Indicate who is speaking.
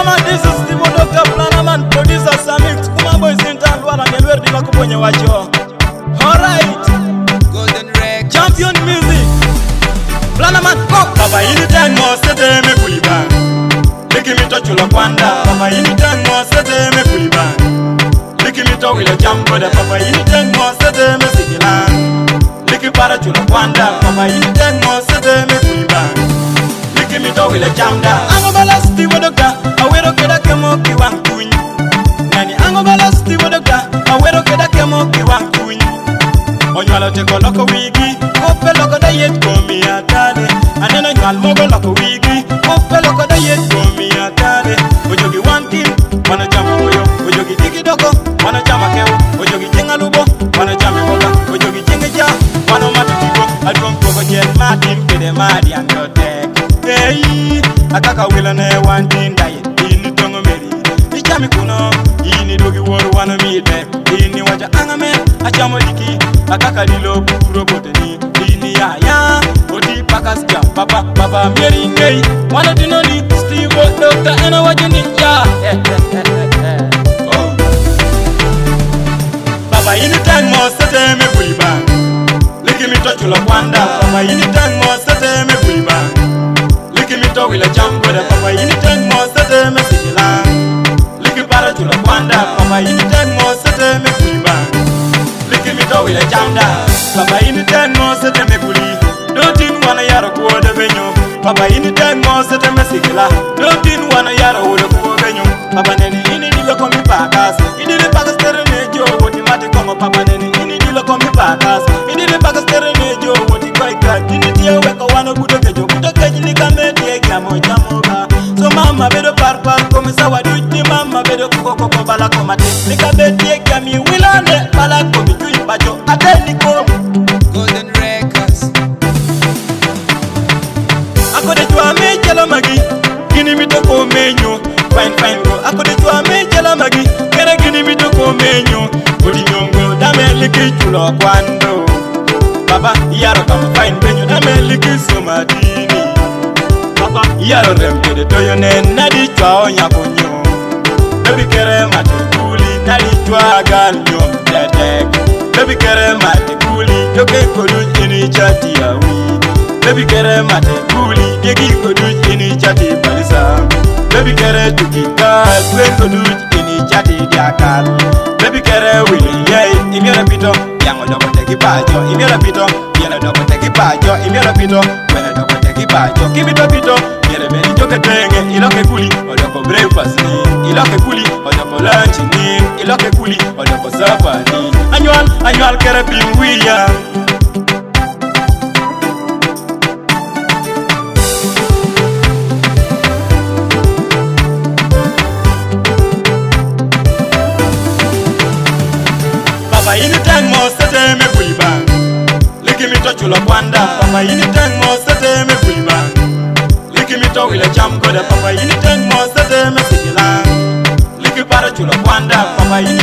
Speaker 1: Planner Man, this is Stevo Doctor Planner Man, producer Samit, Kumam boys in town, wala ngelwer di makuponye wacho. Alright,
Speaker 2: Golden Records,
Speaker 1: champion music. Planner Man, go. Papa ini tango sete me kuliba. Liki mito chulo kwanda. Papa ini tango sete me kuliba. Liki mito wile jambo da. Papa ini tango sete me sigila. Liki para chulo kwanda. Papa ini tango sete me kuliba. Liki mito wile jamda. Ango bala Stevo Doctor, awero keda kemo kiwang kunyi. Nani ango bala Stevo Doctor, awero keda kemo kiwang kunyi. Onywalo teko loko wigi, kope loko da yet komi atade. Aneno nywal mogo loko wigi, kope loko da yet komi atade. Ojogi wanti, wana chama oyo. Ojogi digi doko, wana chama keo. Ojogi jenga lubo, wana chama boga. Ojogi jenga ja, wana matu tigo. Adwong koko jet matim kede madi andotek. Hey, akaka wila ne wanti ndaye, ini tongo meri. Ichami kuno, ini dogi woro wana mide. Ini waja angame, achamo diki. Akaka dilo puro boteni. Ini ya, odi pakas ja. Papa meri ngei. Wana dinoni, Stevo Doctor ena wajuni ya. Oh. Papa ini tango sete me kuliba. Liki mito chulo kwanda. Papa ini tango sete me kuliba. Liki mito wile jambo da. Papa ini tango sete me sigila. Liki para chulo kwanda. Papa ini tango sete me kuliba. Liki mito wile jamda. Papa ini tango sete me kuli. Don't wanna yaro kuo de benyo. Papa ini tango sete me sigila. Don't wanna yaro kuo de benyo. Papa neni ini dilo komi pakas. Ini de pakas tere nejo. Woti mati kongo papa neni ini dilo komi pakas. Ini de pakas tere nejo. Woti koi kat. Ini tiye weko wano budo kejo. Budo keji lika medie kiamo jamoga. So mama bedo par komi sawa duji. Mama bedo koko bala komate. Lika medie kiami wilane. Bala komi jui bajo. Ateni komi.
Speaker 2: Golden Records,
Speaker 1: Ako de jua me jela magi. Gini mi to ko menyo. Fine go. Ako de jua me jela magi. Kere gini mi to ko menyo. Odi nyongo dame liki chulo kwando. Papa yaro kama fine benyo dame liki somadini. Papa yaro remke de toyo ne nadi chwa onya konyo. Baby kere mate kuli nadi chwa gal nyom tetek. Baby kere mate kuli joke kodu ini chati awi. Baby kere mate kuli degi kodu ini chati balisa. Baby kere tukikal kwen kodu ini chati diakal. Baby kere wili yey imiora pito yango doko teki bajo. Imiora pito yele doko teki bajo. Imiora pito wele doko teki bajo. Kimito pito yele beri joke tenge. Iloke kuli odoko breakfast ni. Iloke kuli odoko lunch ni. Iloke kuli odoko supper ni. Annual kere pingwia. Papa ini tango sete me kuliba. Liki mito chulo kwanda. Papa ini tango sete me kuliba. Liki mito wile jamgo da. Papa ini tango sete me sigila. Liki para chulo kwanda. Papa ini